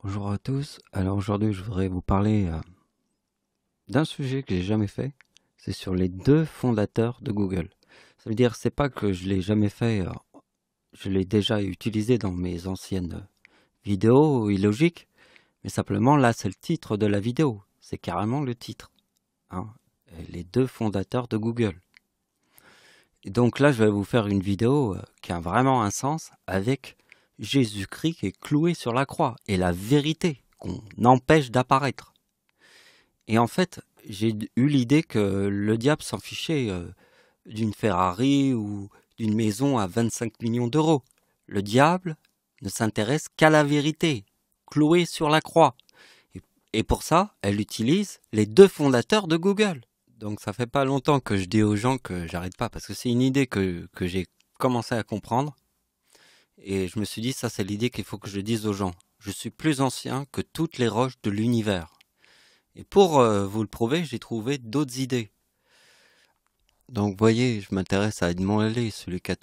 Bonjour à tous. Alors aujourd'hui, je voudrais vous parler d'un sujet que j'ai jamais fait. C'est sur les deux fondateurs de Google. Ça veut dire, c'est pas que je l'ai jamais fait, je l'ai déjà utilisé dans mes anciennes vidéos illogiques, mais simplement là, c'est le titre de la vidéo. C'est carrément le titre, hein. Les deux fondateurs de Google. Et donc là, je vais vous faire une vidéo qui a vraiment un sens avec Jésus-Christ qui est cloué sur la croix et la vérité qu'on empêche d'apparaître. Et en fait, j'ai eu l'idée que le diable s'en fichait d'une Ferrari ou d'une maison à 25 millions d'euros. Le diable ne s'intéresse qu'à la vérité, clouée sur la croix. Et pour ça, elle utilise les deux fondateurs de Google. Donc ça fait pas longtemps que je dis aux gens que j'arrête pas, parce que c'est une idée que j'ai commencé à comprendre. Et je me suis dit, ça c'est l'idée qu'il faut que je dise aux gens. Je suis plus ancien que toutes les roches de l'univers. Et pour vous le prouver, j'ai trouvé d'autres idées. Donc, vous voyez, je m'intéresse à Edmond Halley, celui qui a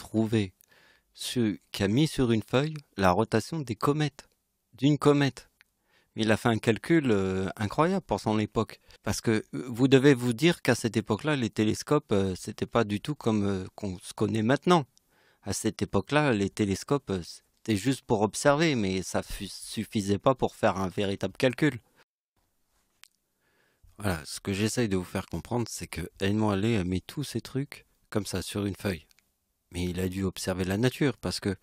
mis sur une feuille la rotation des comètes, d'une comète. Il a fait un calcul incroyable pour son époque. Parce que vous devez vous dire qu'à cette époque-là, les télescopes, c'était pas du tout comme qu'on se connaît maintenant. À cette époque-là, les télescopes, c'était juste pour observer, mais ça suffisait pas pour faire un véritable calcul. Voilà, ce que j'essaye de vous faire comprendre, c'est que Edmond Halley a mis tous ces trucs comme ça sur une feuille. Mais il a dû observer la nature parce que,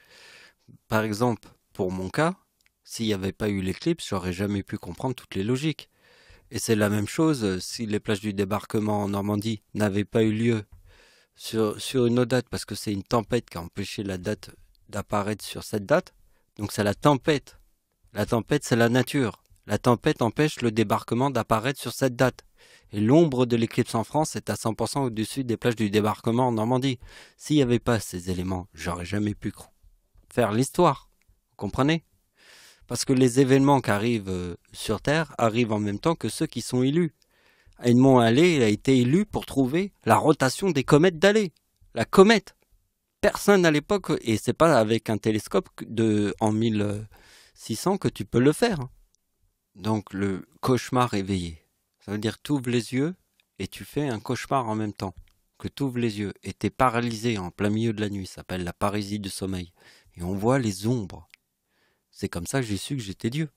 par exemple, pour mon cas, s'il n'y avait pas eu l'éclipse, j'aurais jamais pu comprendre toutes les logiques. Et c'est la même chose si les plages du débarquement en Normandie n'avaient pas eu lieu sur une autre date parce que c'est une tempête qui a empêché la date d'apparaître sur cette date. Donc c'est la tempête. La tempête, c'est la nature. La tempête empêche le débarquement d'apparaître sur cette date. Et l'ombre de l'éclipse en France est à 100% au-dessus des plages du débarquement en Normandie. S'il n'y avait pas ces éléments, j'aurais jamais pu faire l'histoire. Vous comprenez? Parce que les événements qui arrivent sur Terre arrivent en même temps que ceux qui sont élus. Edmond Halley a été élu pour trouver la rotation des comètes d'Halley. La comète. Personne à l'époque, et c'est pas avec un télescope en 1600 que tu peux le faire. Donc le cauchemar éveillé. Ça veut dire tu ouvres les yeux et tu fais un cauchemar en même temps. Que tu ouvres les yeux et t'es paralysé en plein milieu de la nuit. Ça s'appelle la paralysie du sommeil. Et on voit les ombres. C'est comme ça que j'ai su que j'étais Dieu.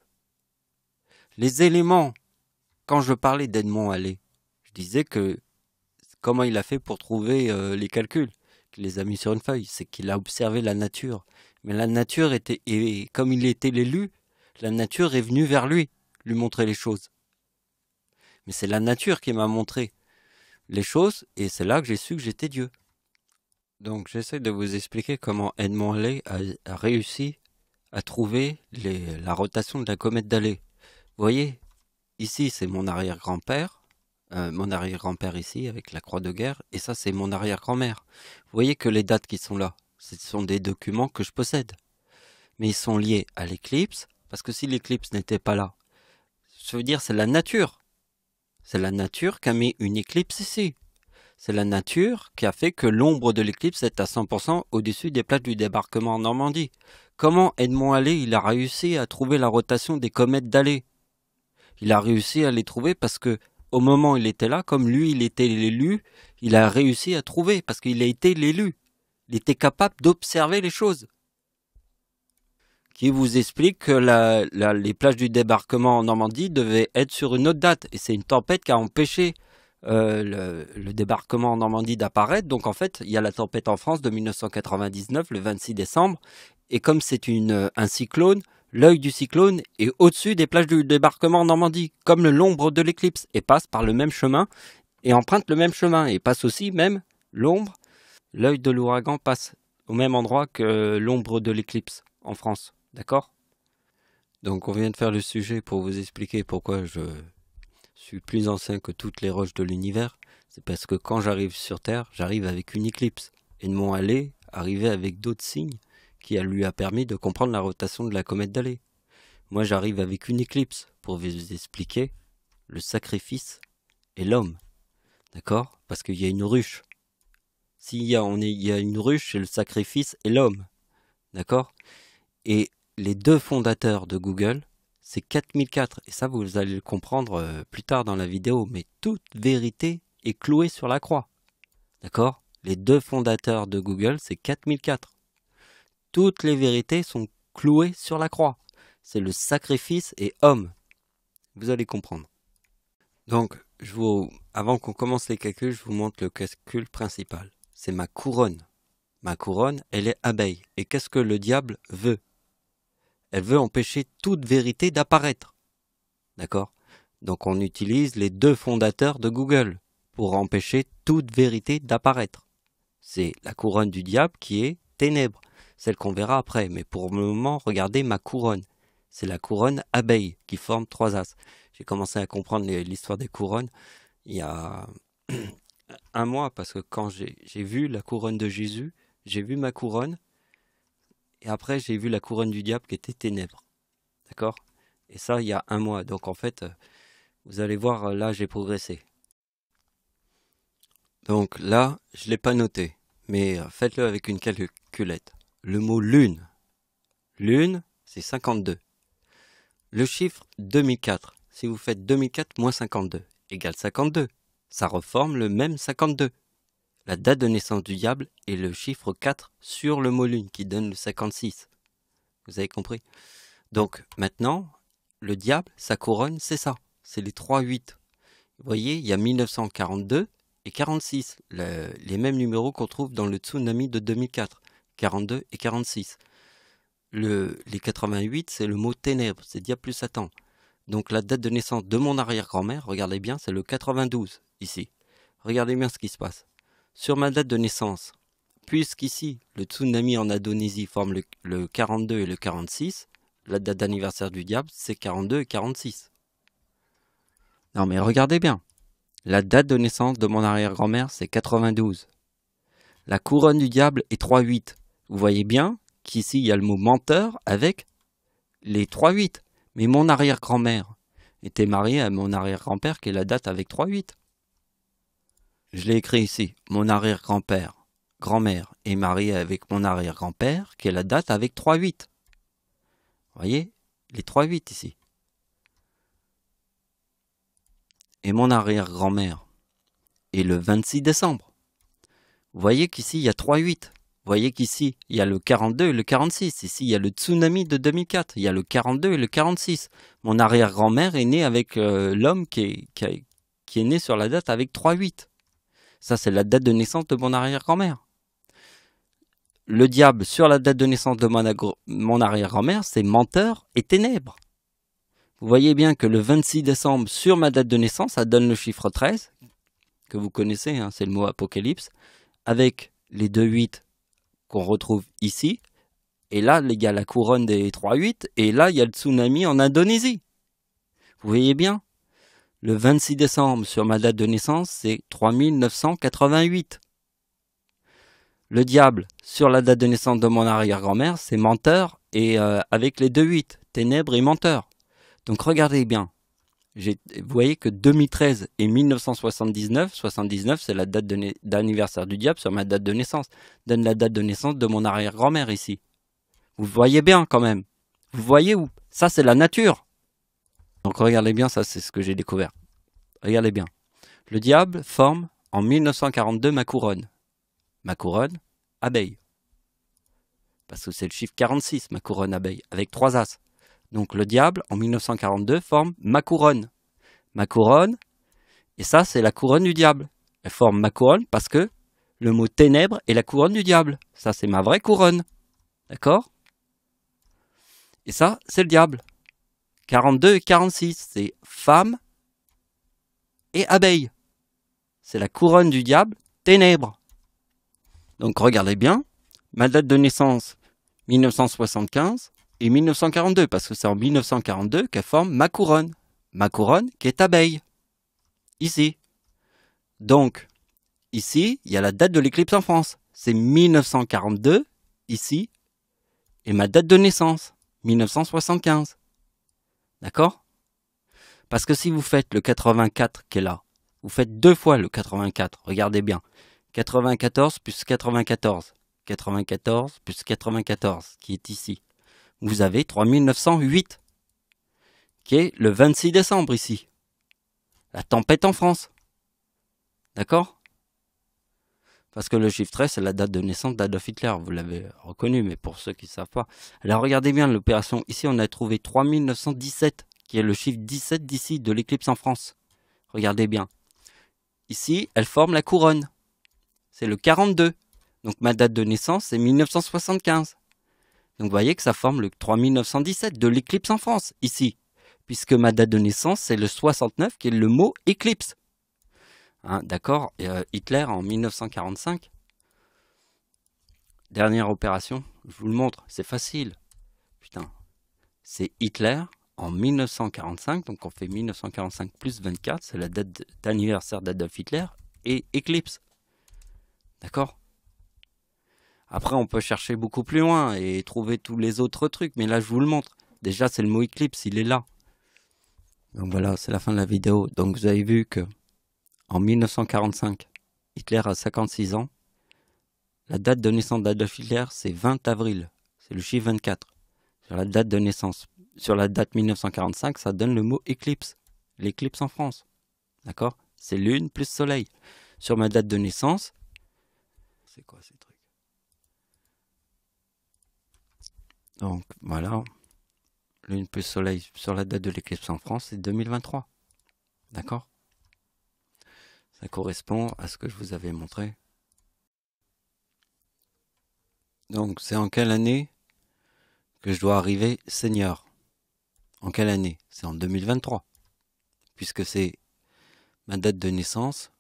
Les éléments, quand je parlais d'Edmond Halley, je disais que comment il a fait pour trouver les calculs, qu'il les a mis sur une feuille, c'est qu'il a observé la nature. Mais la nature était, et comme il était l'élu, la nature est venue vers lui montrer les choses. Mais c'est la nature qui m'a montré les choses, et c'est là que j'ai su que j'étais Dieu. Donc j'essaie de vous expliquer comment Edmond Halley a réussi à trouver la rotation de la comète d'Halley. Vous voyez, ici c'est mon arrière-grand-père ici avec la croix de guerre, et ça c'est mon arrière-grand-mère. Vous voyez que les dates qui sont là, ce sont des documents que je possède. Mais ils sont liés à l'éclipse, parce que si l'éclipse n'était pas là, je veux dire c'est la nature. C'est la nature qui a mis une éclipse ici. C'est la nature qui a fait que l'ombre de l'éclipse est à 100% au-dessus des plages du débarquement en Normandie. Comment Edmond Halley il a réussi à trouver la rotation des comètes d'Halley? Il a réussi à les trouver parce que au moment où il était là, comme lui il était l'élu, il a réussi à trouver parce qu'il a été l'élu. Il était capable d'observer les choses. Qui vous explique que les plages du débarquement en Normandie devaient être sur une autre date. Et c'est une tempête qui a empêché le débarquement en Normandie d'apparaître. Donc en fait, il y a la tempête en France de 1999, le 26 décembre. Et comme c'est un cyclone, l'œil du cyclone est au-dessus des plages du débarquement en Normandie, comme l'ombre de l'éclipse, et passe par le même chemin, et emprunte le même chemin, et passe aussi même l'ombre, l'œil de l'ouragan passe au même endroit que l'ombre de l'éclipse en France. D'accord? Donc on vient de faire le sujet pour vous expliquer pourquoi je suis plus ancien que toutes les roches de l'univers. C'est parce que quand j'arrive sur Terre, j'arrive avec une éclipse. Edmond Halley arrivait avec d'autres signes qui lui a permis de comprendre la rotation de la comète d'Halley. Moi j'arrive avec une éclipse pour vous expliquer le sacrifice et l'homme. D'accord? Parce qu'il y a une ruche. Il y a une ruche, c'est le sacrifice et l'homme. D'accord? Et les deux fondateurs de Google, c'est 4004. Et ça, vous allez le comprendre plus tard dans la vidéo. Mais toute vérité est clouée sur la croix. D'accord? Les deux fondateurs de Google, c'est 4004. Toutes les vérités sont clouées sur la croix. C'est le sacrifice et homme. Vous allez comprendre. Donc, avant qu'on commence les calculs, je vous montre le calcul principal. C'est ma couronne. Ma couronne, elle est abeille. Et qu'est-ce que le diable veut? Elle veut empêcher toute vérité d'apparaître. D'accord? Donc on utilise les deux fondateurs de Google pour empêcher toute vérité d'apparaître. C'est la couronne du diable qui est ténèbres, celle qu'on verra après. Mais pour le moment, regardez ma couronne. C'est la couronne abeille qui forme 3 as. J'ai commencé à comprendre l'histoire des couronnes il y a un mois, parce que quand j'ai vu la couronne de Jésus, j'ai vu ma couronne, et après j'ai vu la couronne du diable qui était ténèbres. D'accord? Et ça, il y a un mois. Donc en fait, vous allez voir, là j'ai progressé. Donc là, je ne l'ai pas noté, mais faites-le avec une calculette. Le mot lune. Lune, c'est 52. Le chiffre 2004. Si vous faites 2004 moins 52 égale 52. Ça reforme le même 52. La date de naissance du diable est le chiffre 4 sur le mot lune qui donne le 56. Vous avez compris? Donc maintenant, le diable, sa couronne, c'est ça. C'est les 3-8. Vous voyez, il y a 1942 et 46. Les mêmes numéros qu'on trouve dans le tsunami de 2004. 42 et 46. Les 88, c'est le mot ténèbres. C'est diable plus Satan. Donc la date de naissance de mon arrière-grand-mère, regardez bien, c'est le 92, ici. Regardez bien ce qui se passe. Sur ma date de naissance, puisqu'ici, le tsunami en Indonésie forme le 42 et le 46, la date d'anniversaire du diable, c'est 42 et 46. Non mais regardez bien. La date de naissance de mon arrière-grand-mère, c'est 92. La couronne du diable est 3-8. Vous voyez bien qu'ici, il y a le mot menteur avec les 3-8. Mais mon arrière-grand-mère était mariée à mon arrière-grand-père qui est la date avec 3-8. Je l'ai écrit ici. Mon arrière-grand-père, grand-mère, est mariée avec mon arrière-grand-père qui est la date avec 3-8. Vous voyez, les 3-8 ici. Et mon arrière-grand-mère est le 26 décembre. Vous voyez qu'ici, il y a 3-8. Vous voyez qu'ici, il y a le 42 et le 46. Ici, il y a le tsunami de 2004. Il y a le 42 et le 46. Mon arrière-grand-mère est née avec l'homme qui est né sur la date avec 3-8. Ça, c'est la date de naissance de mon arrière-grand-mère. Le diable, sur la date de naissance de mon arrière-grand-mère, c'est menteur et ténèbres. Vous voyez bien que le 26 décembre, sur ma date de naissance, ça donne le chiffre 13, que vous connaissez, hein, c'est le mot apocalypse, avec les 2-8 qu'on retrouve ici. Et là, il y a la couronne des 3-8, et là, il y a le tsunami en Indonésie. Vous voyez bien? Le 26 décembre, sur ma date de naissance, c'est 3988. Le diable, sur la date de naissance de mon arrière-grand-mère, c'est menteur, et avec les 2-8, ténèbres et menteur. Donc regardez bien. Vous voyez que 2013 et 1979, 79 c'est la date d'anniversaire du diable sur ma date de naissance, donne la date de naissance de mon arrière-grand-mère ici. Vous voyez bien quand même. Vous voyez où? Ça c'est la nature. Donc regardez bien, ça c'est ce que j'ai découvert. Regardez bien. Le diable forme en 1942 ma couronne. Ma couronne, abeille. Parce que c'est le chiffre 46, ma couronne abeille, avec 3 as. Donc le diable, en 1942, forme ma couronne. Ma couronne, et ça c'est la couronne du diable. Elle forme ma couronne parce que le mot ténèbres est la couronne du diable. Ça c'est ma vraie couronne. D'accord? Et ça c'est le diable. 42 et 46, c'est femme et abeille. C'est la couronne du diable, ténèbres. Donc regardez bien, ma date de naissance, 1975 et 1942, parce que c'est en 1942 qu'elle forme ma couronne. Ma couronne qui est abeille. Ici. Donc, ici, il y a la date de l'éclipse en France. C'est 1942, ici, et ma date de naissance, 1975. D'accord? Parce que si vous faites le 84 qui est là, vous faites 2 fois le 84, regardez bien. 94 plus 94. 94 plus 94, qui est ici. Vous avez 3908. qui est le 26 décembre ici. La tempête en France. D'accord? Parce que le chiffre 13, c'est la date de naissance d'Adolf Hitler. Vous l'avez reconnu, mais pour ceux qui ne savent pas. Alors regardez bien l'opération. Ici, on a trouvé 3917, qui est le chiffre 17 d'ici, de l'éclipse en France. Regardez bien. Ici, elle forme la couronne. C'est le 42. Donc ma date de naissance, c'est 1975. Donc vous voyez que ça forme le 3917 de l'éclipse en France, ici. Puisque ma date de naissance, c'est le 69, qui est le mot éclipse. Hein, d'accord. Hitler en 1945. Dernière opération, je vous le montre, c'est facile. Putain. C'est Hitler en 1945, donc on fait 1945 plus 24, c'est la date d'anniversaire d'Adolf Hitler, et éclipse. D'accord? Après, on peut chercher beaucoup plus loin et trouver tous les autres trucs, mais là, je vous le montre. Déjà, c'est le mot éclipse, il est là. Donc voilà, c'est la fin de la vidéo. Donc vous avez vu que en 1945, Hitler a 56 ans. La date de naissance d'Adolf Hitler, c'est 20 avril. C'est le chiffre 24. Sur la date de naissance, sur la date 1945, ça donne le mot éclipse. L'éclipse en France. D'accord? C'est lune plus soleil. Sur ma date de naissance, c'est quoi ces trucs? Donc voilà, lune plus soleil sur la date de l'éclipse en France, c'est 2023. D'accord? Ça correspond à ce que je vous avais montré. Donc c'est en quelle année que je dois arriver senior? En quelle année? C'est en 2023. Puisque c'est ma date de naissance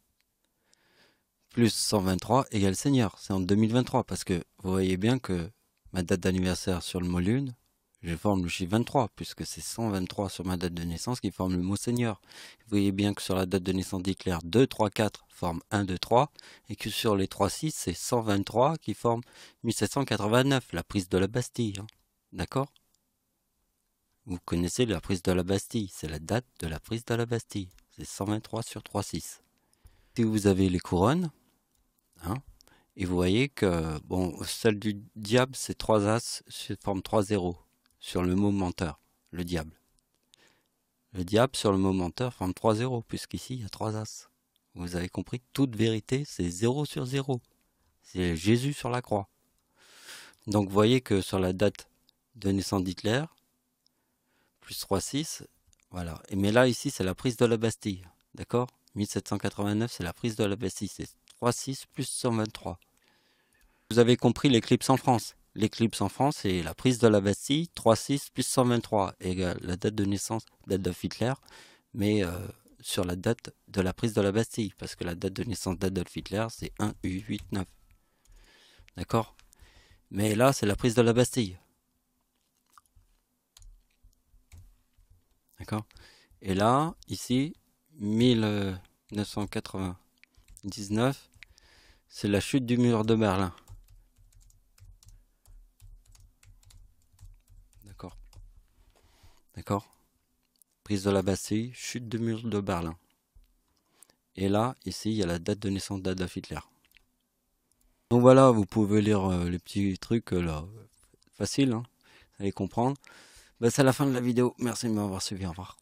plus 123 égale senior. C'est en 2023. Parce que vous voyez bien que ma date d'anniversaire sur le mot lune, je forme le chiffre 23, puisque c'est 123 sur ma date de naissance qui forme le mot senior. Vous voyez bien que sur la date de naissance d'Hitler, 2, 3, 4 forme 1, 2, 3, et que sur les 3, 6, c'est 123 qui forme 1789, la prise de la Bastille. Hein. D'accord? Vous connaissez la prise de la Bastille, c'est la date de la prise de la Bastille. C'est 123 sur 3, 6. Si vous avez les couronnes, hein, et vous voyez que, bon, celle du diable, c'est 3 as, forme 3 zéros sur le mot menteur, le diable. Le diable sur le mot menteur forme 3 zéros, puisqu'ici, il y a 3 as. Vous avez compris, toute vérité, c'est 0 sur 0. C'est Jésus sur la croix. Donc, vous voyez que sur la date de naissance d'Hitler, plus 3, 6, voilà. Et mais là, ici, c'est la prise de la Bastille, d'accord? 1789, c'est la prise de la Bastille, c'est 3, 6 plus 123. Vous avez compris l'éclipse en France. L'éclipse en France, c'est la prise de la Bastille, 3, 6 plus 123, égale la date de naissance d'Adolf Hitler, mais sur la date de la prise de la Bastille, parce que la date de naissance d'Adolf Hitler, c'est 1 U89. D'accord? Mais là, c'est la prise de la Bastille. D'accord? Et là, ici, 1999, c'est la chute du mur de Berlin. D'accord? D'accord? Prise de la Bastille, chute du mur de Berlin. Et là, ici, il y a la date de naissance d'Adolf Hitler. Donc voilà, vous pouvez lire les petits trucs là, facile, hein, vous allez comprendre. Ben, c'est la fin de la vidéo. Merci de m'avoir suivi, au revoir.